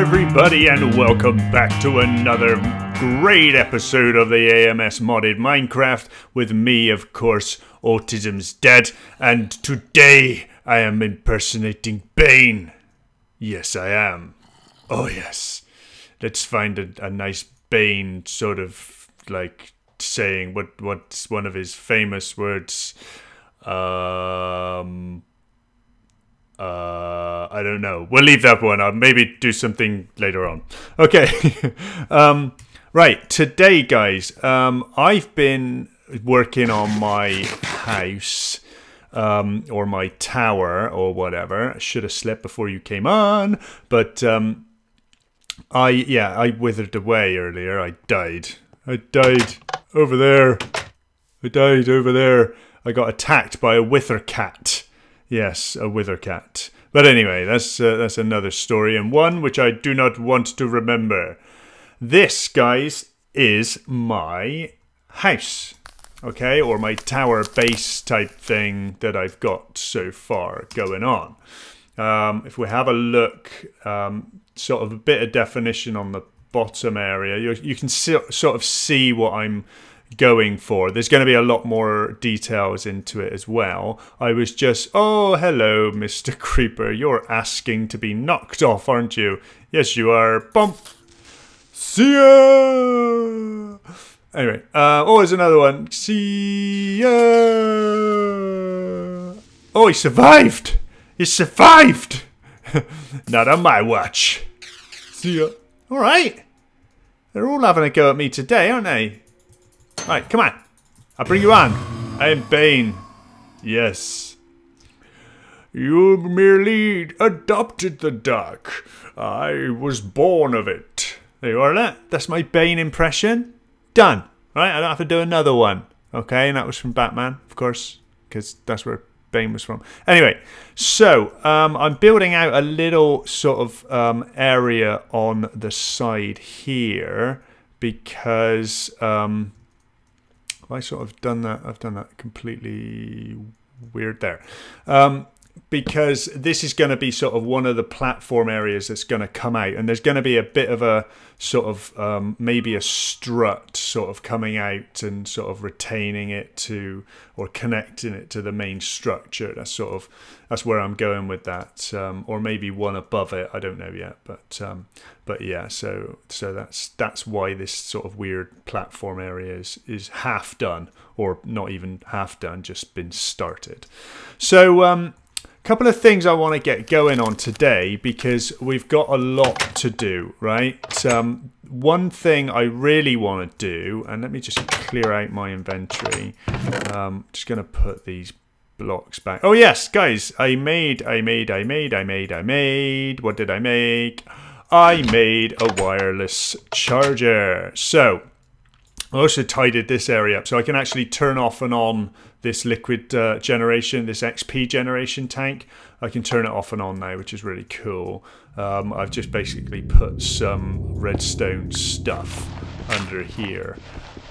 everybody, and welcome back to another great episode of the AMS Modded Minecraft with me, of course, Autism's Dad, and today I am impersonating Bane. Yes, I am. Oh yes. Let's find a nice Bane sort of like saying what's one of his famous words. I don't know. We'll leave that one. I'll maybe do something later on. Okay. Right. Today, guys, I've been working on my house, or my tower, or whatever. I should have slept before you came on, but I withered away earlier. I died over there. I died over there. I got attacked by a wither cat. Yes, a wither cat. But anyway, that's another story, and one which I do not want to remember. This, guys, is my house, okay, or my tower base type thing that I've got so far going on. If we have a look, sort of a bit of definition on the bottom area, you can sort of see what I'm going for. There's going to be a lot more details into it as well. I was just, oh, hello, Mr. Creeper. You're asking to be knocked off, aren't you? Yes, you are. Bump. See ya. Anyway, oh, there's another one. See ya. Oh, he survived. He survived. Not on my watch. See ya. All right. They're all having a go at me today, aren't they? Right, come on. I'll bring you on. I am Bane. Yes. You merely adopted the dark. I was born of it. There you are, that's my Bane impression. Done. Right, I don't have to do another one. Okay, and that was from Batman, of course, because that's where Bane was from. Anyway, so I'm building out a little sort of area on the side here because I sort of done that. I've done that completely weird there. Because this is going to be sort of one of the platform areas that's going to come out, and there's going to be a bit of a sort of maybe a strut sort of coming out and sort of retaining it to, or connecting it to the main structure. That's where I'm going with that, or maybe one above it. I don't know yet, but yeah. So that's why this sort of weird platform area is half done, or not even half done, just been started. So couple of things I want to get going on today because we've got a lot to do, right? One thing I really want to do, and let me just clear out my inventory. Just going to put these blocks back. Oh yes, guys, I made. What did I make? I made a wireless charger. So I also tidied this area up so I can actually turn off and on this liquid generation, this XP generation tank. I can turn it off and on now, which is really cool. I've just basically put some redstone stuff under here.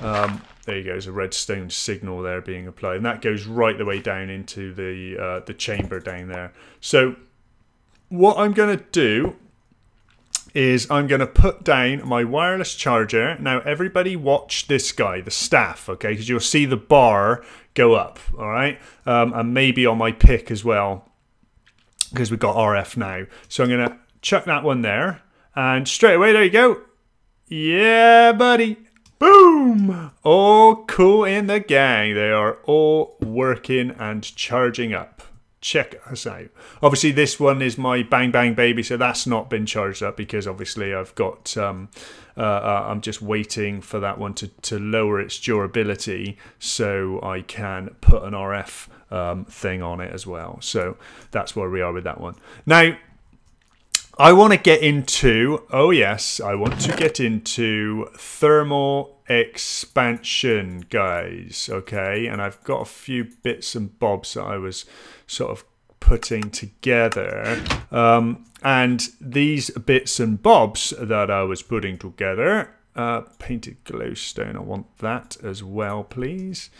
There you go, there's a redstone signal there being applied, and that goes right the way down into the chamber down there. So what I'm going to do is I'm going to put down my wireless charger. Now, everybody watch this guy, the staff, okay? Because you'll see the bar go up, all right? And maybe on my pick as well, because we've got RF now. So I'm going to chuck that one there. And straight away, there you go. Yeah, buddy. Boom! All cool in the gang. They are all working and charging up. Check us out. Obviously, this one is my Bang Bang Baby, so that's not been charged up because obviously I've got. I'm just waiting for that one to lower its durability so I can put an RF thing on it as well. So that's where we are with that one. Now, I want to get into. Oh yes, I want to get into thermal expansion, guys. Okay, and I've got a few bits and bobs that I was sort of putting together, and these bits and bobs that I was putting together, Painted glowstone, I want that as well, please.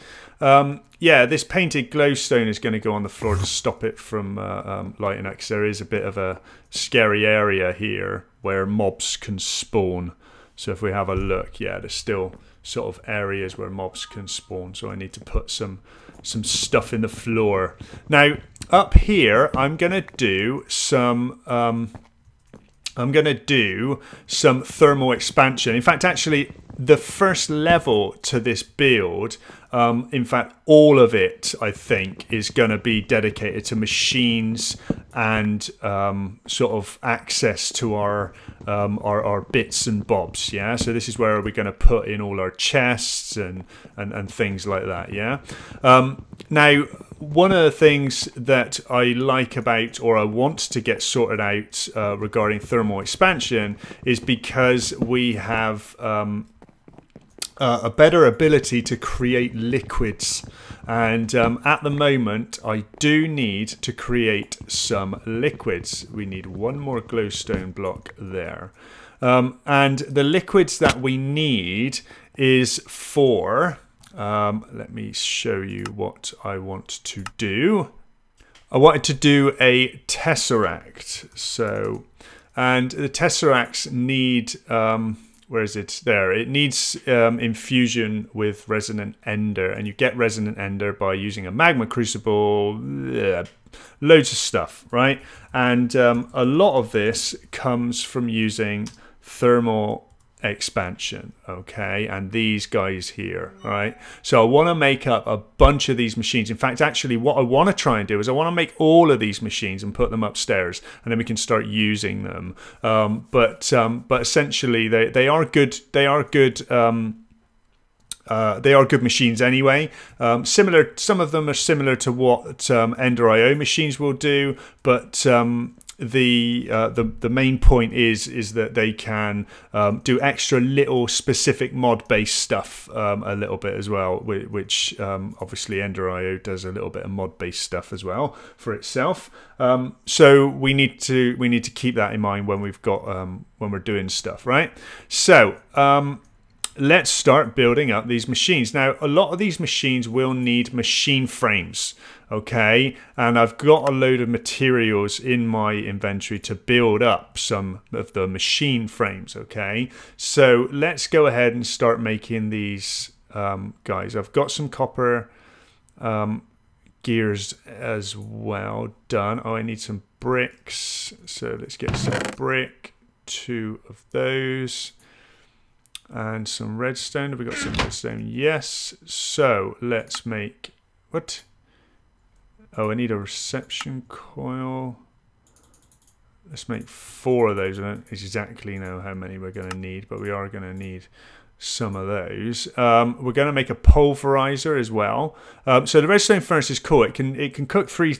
Yeah, this painted glowstone is going to go on the floor to stop it from lighting up, because there is a bit of a scary area here where mobs can spawn. So if we have a look, yeah, there's still sort of areas where mobs can spawn. So I need to put some stuff in the floor. Now, up here, I'm going to do some... thermal expansion. In fact, actually, the first level to this build, in fact, all of it, I think, is going to be dedicated to machines and sort of access to our bits and bobs. Yeah, so this is where we're going to put in all our chests and things like that. Yeah. Now, one of the things that I like about, or I want to get sorted out regarding thermal expansion, is because we have a better ability to create liquids. And at the moment, I do need to create some liquids. We need one more glowstone block there. And the liquids that we need is for... let me show you what I want to do. I wanted to do a tesseract. So, and the tesseracts need, where is it? There. It needs infusion with resonant ender, and you get resonant ender by using a magma crucible. Loads of stuff, right? And a lot of this comes from using thermal expansion, okay, and these guys here, right? So I want to make up a bunch of these machines. In fact, actually, what I want to try and do is I want to make all of these machines and put them upstairs, and then we can start using them. But essentially, they are good. They are good. They are good machines anyway. Similar. Some of them are similar to what Ender IO machines will do, but the main point is that they can do extra little specific mod based stuff a little bit as well, which obviously Ender IO does a little bit of mod based stuff as well for itself. So we need to keep that in mind when we've got when we're doing stuff, right? So let's start building up these machines. Now, a lot of these machines will need machine frames, okay? And I've got a load of materials in my inventory to build up some of the machine frames, okay? So let's go ahead and start making these guys. I've got some copper gears as well done. Oh, I need some bricks. So let's get some brick, 2 of those. And some redstone. Have we got some redstone? Yes. So let's make... What? Oh, I need a reception coil. Let's make 4 of those. I don't exactly know how many we're going to need, but we are going to need some of those. We're going to make a pulverizer as well. So the redstone furnace is cool. It can cook three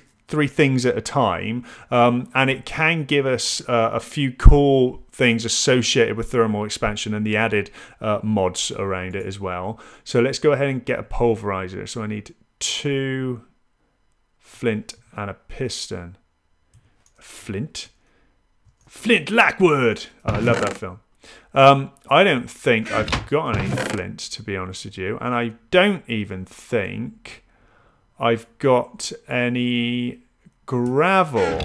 things at a time, and it can give us a few cool things associated with thermal expansion and the added mods around it as well. So let's go ahead and get a pulverizer. So I need 2 flint and a piston. Flint Lockwood. Oh, I love that film. I don't think I've got any flint, to be honest with you, and I don't even think I've got any gravel.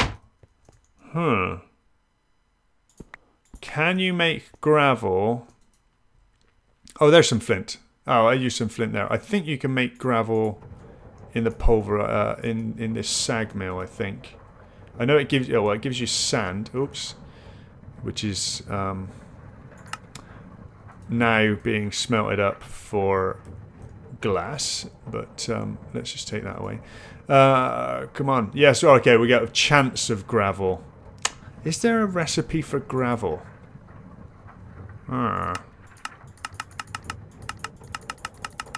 Can you make gravel? Oh, there's some flint. Oh, I used some flint there. I think you can make gravel in the pulver in this sag mill, I think. I know it gives it gives you sand. Oops. Which is now being smelted up for glass, but let's just take that away. Come on. Yes, okay, we got a chance of gravel. Is there a recipe for gravel?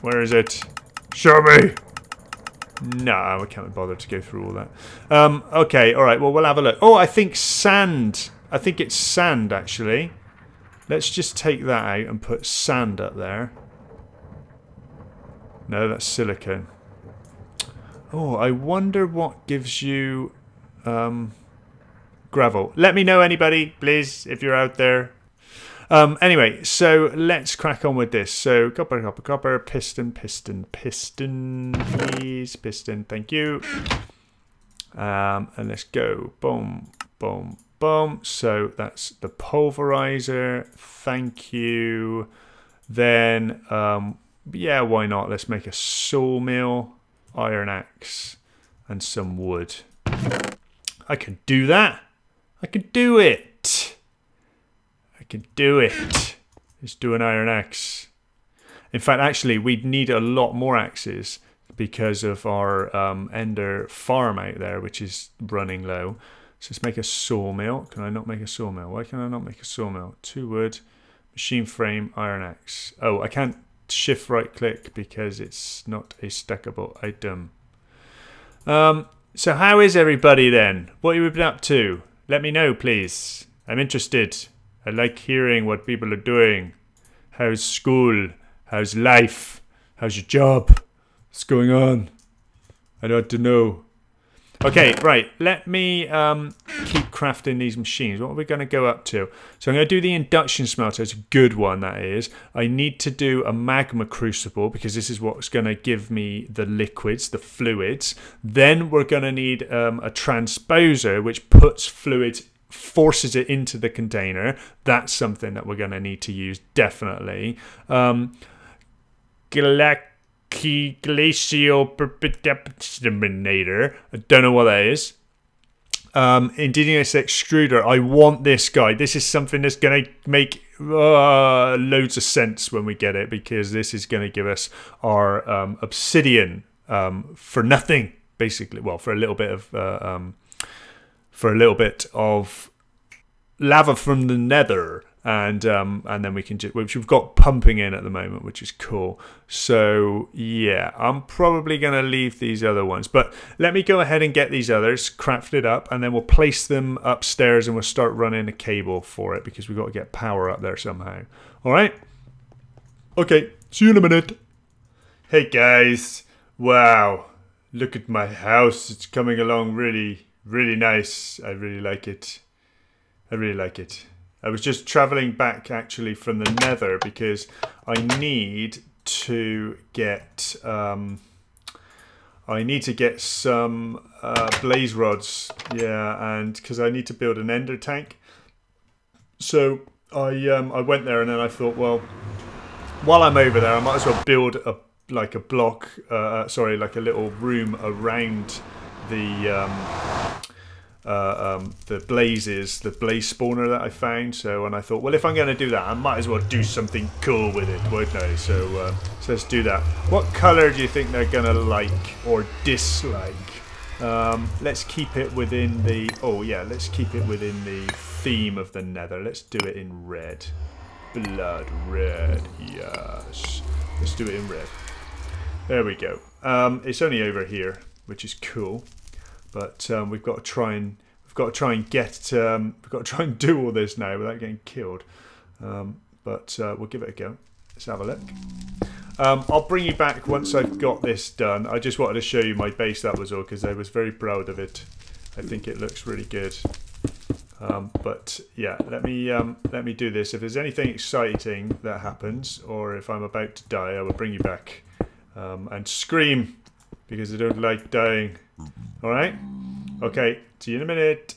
Where is it? Show me! No, I can't bother to go through all that. Okay, alright, well, we'll have a look. Oh, I think sand. I think it's sand, actually. Let's just take that out and put sand up there. No, that's silicone. Oh, I wonder what gives you gravel. Let me know, anybody, please, if you're out there. Anyway, so let's crack on with this. So copper, copper, copper, piston, piston, piston, please, piston, thank you. And let's go. Boom, boom, boom. So that's the pulverizer. Thank you. Then, yeah, why not? Let's make a sawmill, iron axe, and some wood. I can do that. I can do it. I can do it. Let's do an iron axe. In fact, actually, we'd need a lot more axes because of our ender farm out there, which is running low. So let's make a sawmill. Can I not make a sawmill? Why can I not make a sawmill? 2 wood, machine frame, iron axe. Oh, I can't shift right click because it's not a stackable item. So how is everybody then? What have you been up to? Let me know, please. I'm interested. I like hearing what people are doing. How's school? How's life? How's your job? What's going on? I'd like to know. Okay, right. Let me keep crafting these machines. What are we going to go up to? So I'm going to do the induction smelter. It's a good one, that is. I need to do a magma crucible because this is what's going to give me the liquids, the fluids. Then we're going to need a transposer, which puts fluids, forces it into the container. That's something that we're going to need to use, definitely. Glacial Precipitator. I don't know what that is. Indigenous extruder. I want this guy. This is something that's going to make loads of sense when we get it, because this is going to give us our obsidian for nothing, basically. Well, for a little bit of lava from the nether. And then we can just, which we've got pumping in at the moment, which is cool. So yeah, I'm probably going to leave these other ones, but let me go ahead and get these others crafted up, and then we'll place them upstairs and we'll start running a cable for it because we've got to get power up there somehow. All right. Okay. See you in a minute. Hey guys. Wow. Look at my house. It's coming along really, really nice. I really like it. I really like it. I was just traveling back actually from the nether because I need to get some blaze rods. Yeah, and because I need to build an ender tank. So I went there and then I thought, well, while I'm over there, I might as well build a block, like a little room around the blazes, the blaze spawner that I found. So, and I thought, well, if I'm going to do that, I might as well do something cool with it, wouldn't I? So, so let's do that. What color do you think they're going to like or dislike? Let's keep it within the, let's keep it within the theme of the nether. Let's do it in red. Blood red, yes. Let's do it in red. There we go. It's only over here, which is cool. But we've got to try and do all this now without getting killed. But we'll give it a go. Let's have a look. I'll bring you back once I've got this done. I just wanted to show you my base, that was all, because I was very proud of it. I think it looks really good. But yeah, let me do this. If there's anything exciting that happens, or if I'm about to die, I will bring you back and scream because I don't like dying. All right. Okay. See you in a minute.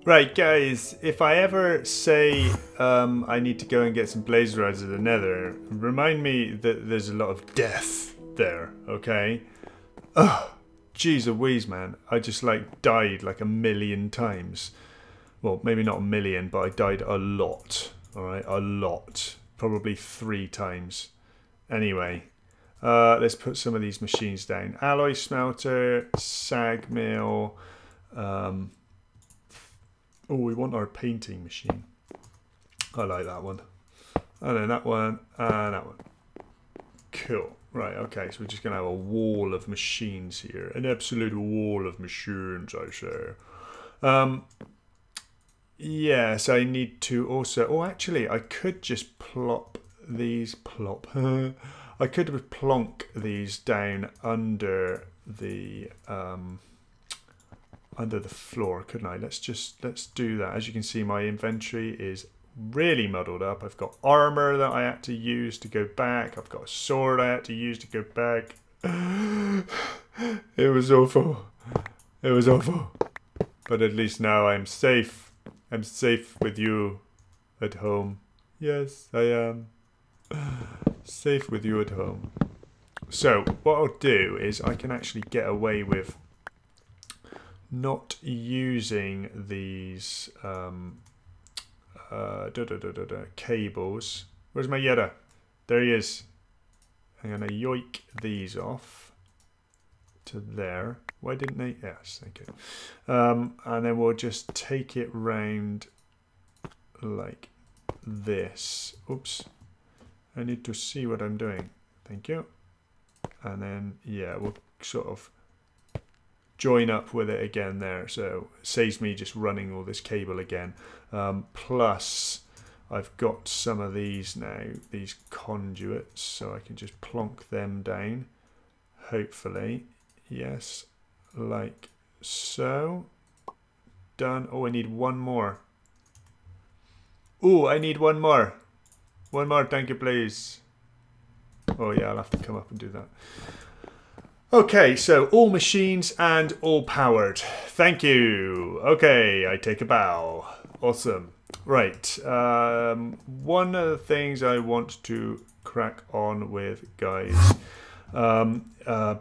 Right, guys, if I ever say I need to go and get some blaze rods of the nether, remind me that there's a lot of death there, okay? Ugh, jeez Louise, man. I just, died like 1,000,000 times. Well, maybe not 1,000,000, but I died a lot, alright? A lot. Probably 3 times. Anyway, let's put some of these machines down. Alloy smelter, sag mill, Oh, we want our painting machine. I like that one. And then that one, and that one. Cool. Right, okay, so we're just going to have a wall of machines here. An absolute wall of machines, I say. Yes, I need to also... Oh, actually, I could just plop these... I could have plonk these down under the floor, couldn't I? Let's do that. As you can see, my inventory is really muddled up. I've got armor that I had to use to go back. I've got a sword I had to use to go back. It was awful. It was awful. But at least now I'm safe. I'm safe with you at home. Yes, I am. Safe with you at home. So what I'll do is I can actually get away with not using these cables. Where's my Yetta? There he is. I'm going to yoink these off to there. Why didn't they? Yes, thank you. And then we'll just take it round like this. Oops. I need to see what I'm doing. Thank you. And then, yeah, we'll sort of join up with it again there. So it saves me just running all this cable again. Plus, I've got some of these now, these conduits, so I can just plonk them down. Hopefully. Yes. Like so. Done. Oh, I need one more. Oh, I need one more. One more, thank you, please. Oh, yeah, I'll have to come up and do that. Okay, so all machines and all powered. Thank you. Okay, I take a bow. Awesome. Right. One of the things I want to crack on with, guys,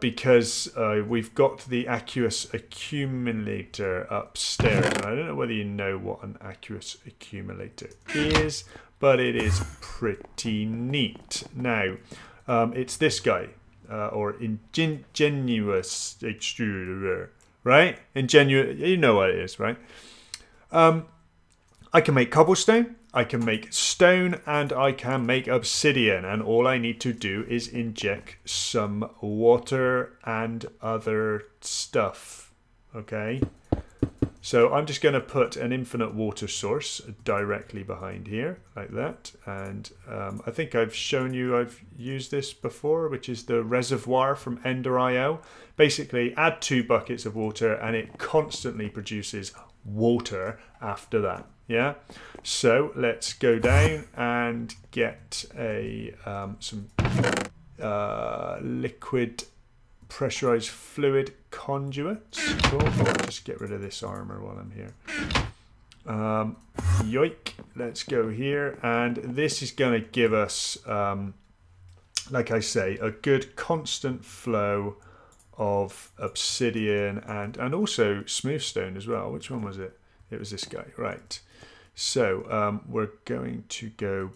because we've got the aqueous accumulator upstairs, and I don't know whether you know what an aqueous accumulator is, but it is pretty neat. Now, it's this guy, or ingenuous extruder, right? Ingenuous, you know what it is, right? I can make cobblestone, I can make stone, and I can make obsidian, and all I need to do is inject some water and other stuff, okay? So I'm just going to put an infinite water source directly behind here, like that, and I think I've shown you I've used this before, which is the reservoir from Ender.io. Basically, add 2 buckets of water, and it constantly produces water after that. Yeah, so let's go down and get a some liquid pressurized fluid conduits. Cool. I'll just get rid of this armor while I'm here. Yoink. Let's go here, and this is going to give us, like I say, a good constant flow of obsidian and also smooth stone as well. Which one was it? It was this guy, right? So we're going to go,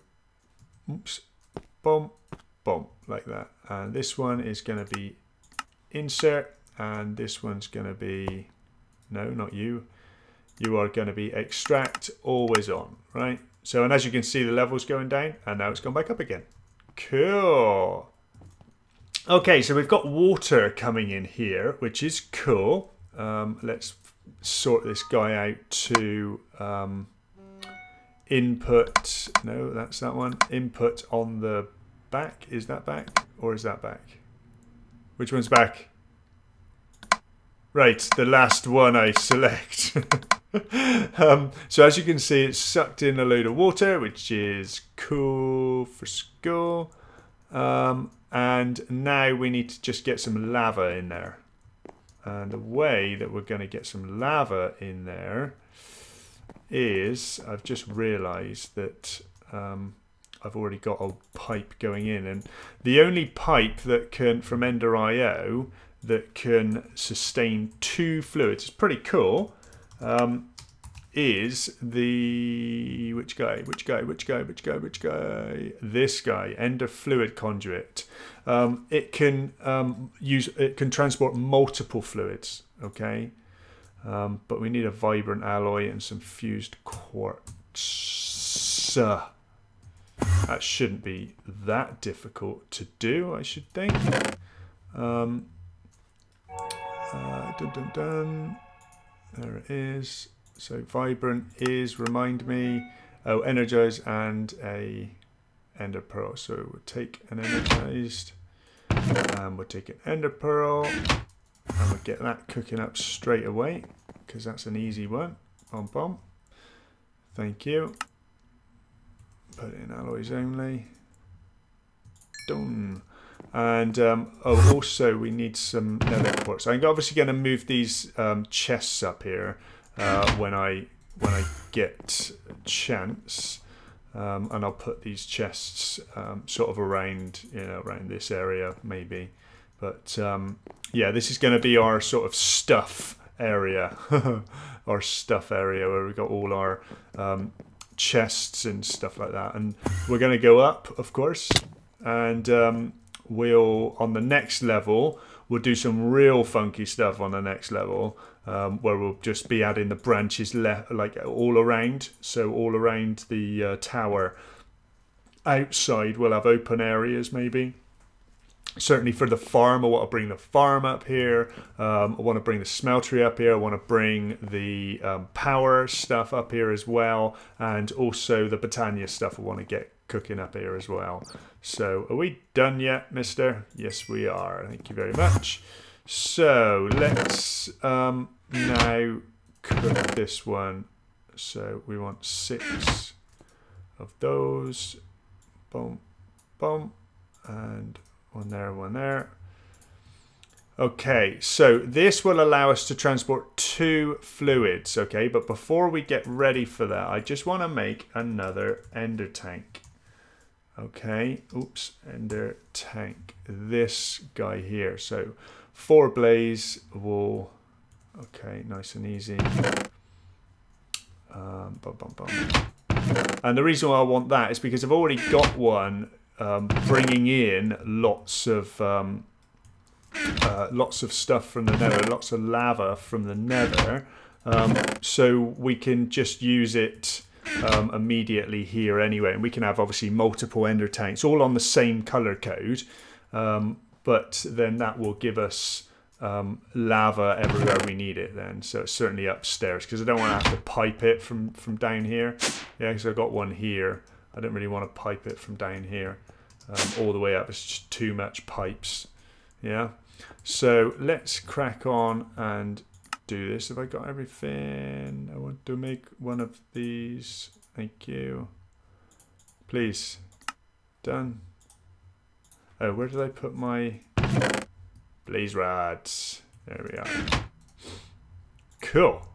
oops, boom, boom, like that. And this one is going to be insert, and this one's going to be, no, not you. You are going to be extract, always on, right? So, and as you can see, the level's going down, and now it's gone back up again. Cool. Okay, so we've got water coming in here, which is cool. Let's sort this guy out to input. No, that's that one. Input on the back. Is that back or is that back? Which one's back? Right, the last one I select. So as you can see, it's sucked in a load of water, which is cool for school. And now we need to just get some lava in there. And the way that we're going to get some lava in there is, I've just realized that I've already got a pipe going in, and the only pipe that can, from Ender.io, that can sustain 2 fluids, it's pretty cool, is the, which guy, this guy, Ender Fluid Conduit. It can transport multiple fluids, okay? But we need a vibrant alloy and some fused quartz. That shouldn't be that difficult to do, I should think. Dun, dun, dun. There it is. So vibrant is, remind me, oh, energize and a ender pearl. So we'll take an energized, and we'll take an ender pearl, and we'll get that cooking up straight away, because that's an easy one. Bom bom. Thank you. Put it in alloys only. Done. And oh, also we need some nether quartz. I'm obviously going to move these chests up here when I get a chance, and I'll put these chests sort of around, you know, around this area maybe. But yeah, this is going to be our sort of stuff area, our stuff area where we've got all our chests and stuff like that. And we're going to go up, of course, and we'll, on the next level, we'll do some real funky stuff on the next level, where we'll just be adding the branches like all around. So all around the tower. Outside we'll have open areas maybe. Certainly for the farm, I want to bring the farm up here. I want to bring the smeltery up here. I want to bring the power stuff up here as well. And also the Botania stuff I want to get cooking up here as well. So are we done yet, mister? Yes, we are. Thank you very much. So let's now cook this one. So we want 6 of those. Boom, boom, and one there, one there. Okay, so this will allow us to transport 2 fluids, okay? But before we get ready for that, I just want to make another ender tank. Okay, oops, ender tank. This guy here. So 4 blaze will, okay, nice and easy. Bum, bum, bum. And the reason why I want that is because I've already got one bringing in lots of stuff from the nether, lots of lava from the nether, so we can just use it immediately here anyway, and we can have obviously multiple ender tanks all on the same color code, but then that will give us lava everywhere we need it then. So it's certainly upstairs, because I don't want to have to pipe it from down here. Yeah, because I've got one here. I don't really want to pipe it from down here all the way up. It's just too much pipes. Yeah, so let's crack on and do this. Have I got everything? I want to make one of these. Thank you. Please. Done. Oh, where did I put my blaze rods? There we are. Cool.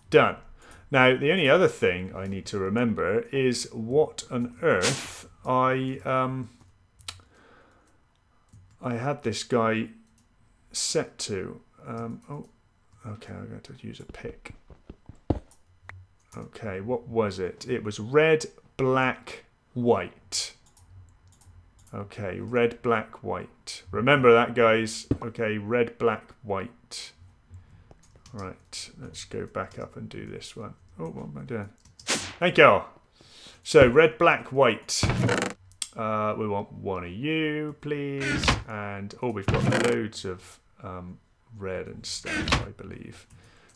Done. Now, the only other thing I need to remember is what on earth I had this guy set to. Oh, okay, I'm going to use a pick. Okay, what was it? It was red, black, white. Okay, red, black, white. Remember that, guys. Okay, red, black, white. Right, let's go back up and do this one. Oh, what am I doing? Thank you. So, red, black, white. We want one of you, please. And, oh, we've got loads of red and stuff, I believe.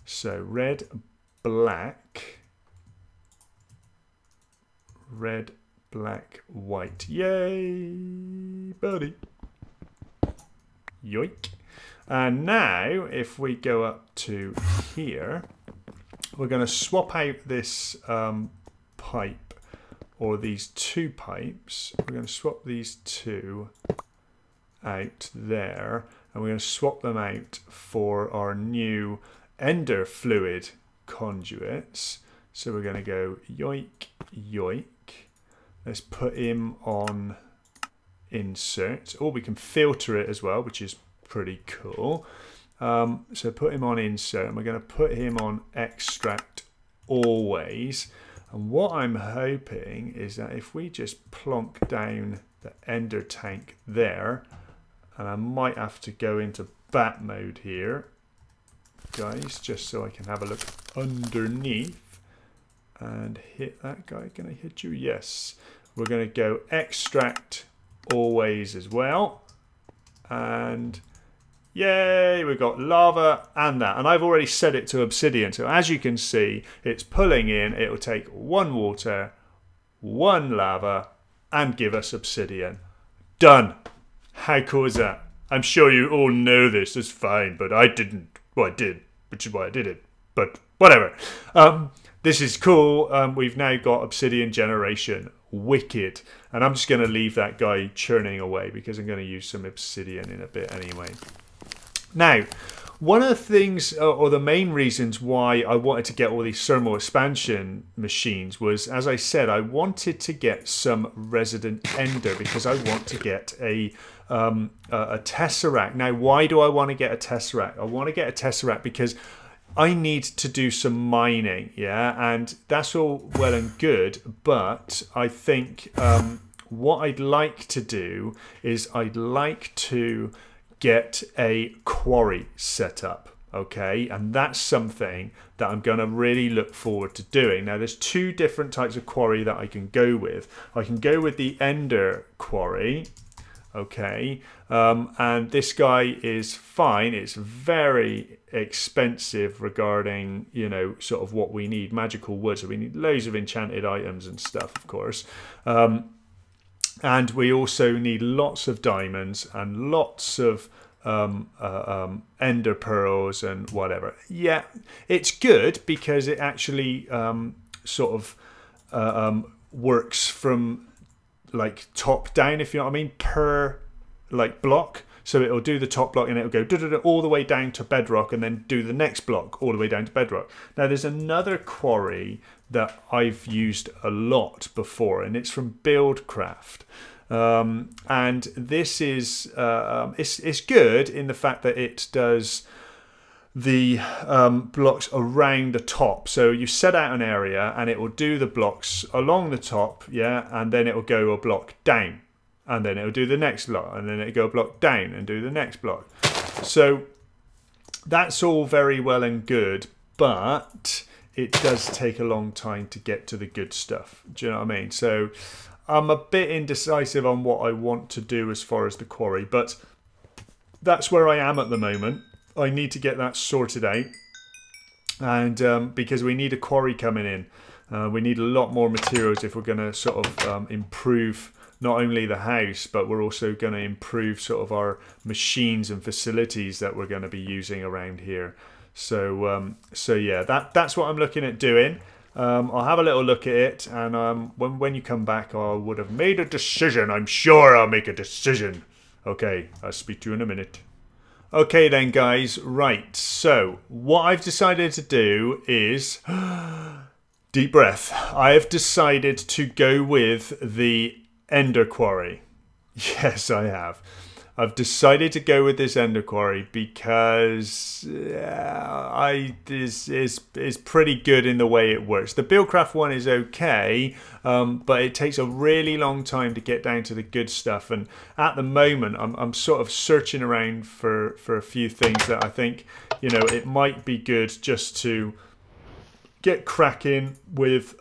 So, red, black. Red, black, white. Yay, buddy. Yoink. And now, if we go up to here, we're going to swap out this pipe, or these 2 pipes. We're going to swap these 2 out there, and we're going to swap them out for our new ender fluid conduits. So we're going to go yoink, yoink. Let's put him on insert. Oh, we can filter it as well, which is pretty cool. So put him on insert, and we're going to put him on extract always. And what I'm hoping is that if we just plonk down the ender tank there, and I might have to go into bat mode here. guys, just so I can have a look underneath and hit that guy. Can I hit you? Yes. We're going to go extract always as well. And yay, we've got lava and that. And I've already set it to obsidian. So as you can see, it's pulling in. It will take 1 water, 1 lava, and give us obsidian. Done. How cool is that? I'm sure you all know this. It's fine, but I didn't. Well, I did, which is why I did it. But whatever. This is cool. We've now got obsidian generation. Wicked. And I'm just going to leave that guy churning away because I'm going to use some obsidian in a bit anyway. Now, one of the things, or the main reasons why I wanted to get all these thermal expansion machines was, as I said, I wanted to get some resident ender because I want to get a tesseract. Now, why do I want to get a tesseract? I want to get a tesseract because I need to do some mining, yeah, and that's all well and good, but I think what I'd like to do is I'd like to get a quarry set up, okay, and that's something that I'm going to really look forward to doing. Now, there's 2 different types of quarry that I can go with. I can go with the ender quarry, okay, and this guy is fine. It's very expensive regarding, you know, sort of what we need, magical wood, so we need loads of enchanted items and stuff, of course, and we also need lots of diamonds and lots of ender pearls and whatever. Yeah, it's good because it actually sort of works from like top down, if you know what I mean, per like block. So it'll do the top block and it'll go all the way down to bedrock and then do the next block all the way down to bedrock. Now there's another quarry that I've used a lot before, and it's from Buildcraft. And this is it's good in the fact that it does the blocks around the top. So you set out an area and it will do the blocks along the top, yeah, and then it will go a block down. And then it'll do the next block, and then it'll go a block down and do the next block. So that's all very well and good, but it does take a long time to get to the good stuff. Do you know what I mean? So I'm a bit indecisive on what I want to do as far as the quarry, but that's where I am at the moment. I need to get that sorted out, and because we need a quarry coming in. We need a lot more materials if we're going to sort of improve not only the house, but we're also going to improve sort of our machines and facilities that we're going to be using around here. So so yeah, that's what I'm looking at doing. I'll have a little look at it, and when you come back, I would have made a decision. I'm sure I'll make a decision. Okay, I'll speak to you in a minute. Okay then, guys. Right, so what I've decided to do is deep breath. I have decided to go with the ender quarry. Yes, I have. I've decided to go with this ender quarry because is pretty good in the way it works. The Buildcraft one is okay, but it takes a really long time to get down to the good stuff. And at the moment, I'm sort of searching around for a few things that I think, you know, it might be good just to get cracking with.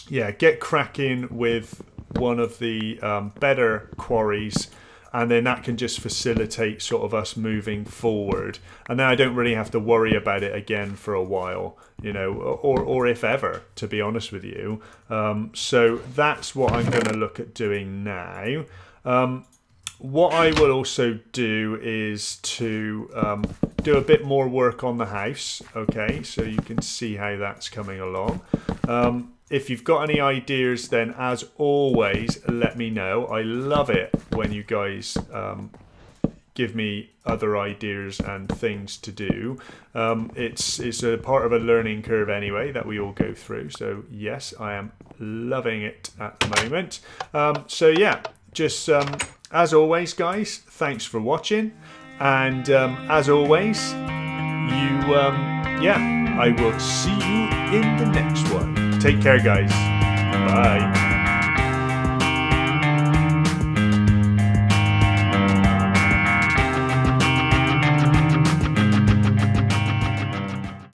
Yeah, get cracking with one of the better quarries, and then that can just facilitate sort of us moving forward, and then I don't really have to worry about it again for a while, you know, or if ever, to be honest with you. So that's what I'm going to look at doing now. What I will also do is to do a bit more work on the house, okay, so you can see how that's coming along. If you've got any ideas, then as always, let me know. I love it when you guys give me other ideas and things to do. It's a part of a learning curve anyway that we all go through. So yes, I am loving it at the moment. So yeah, just as always, guys, thanks for watching. And as always, yeah, I will see you in the next one. Take care, guys. Bye.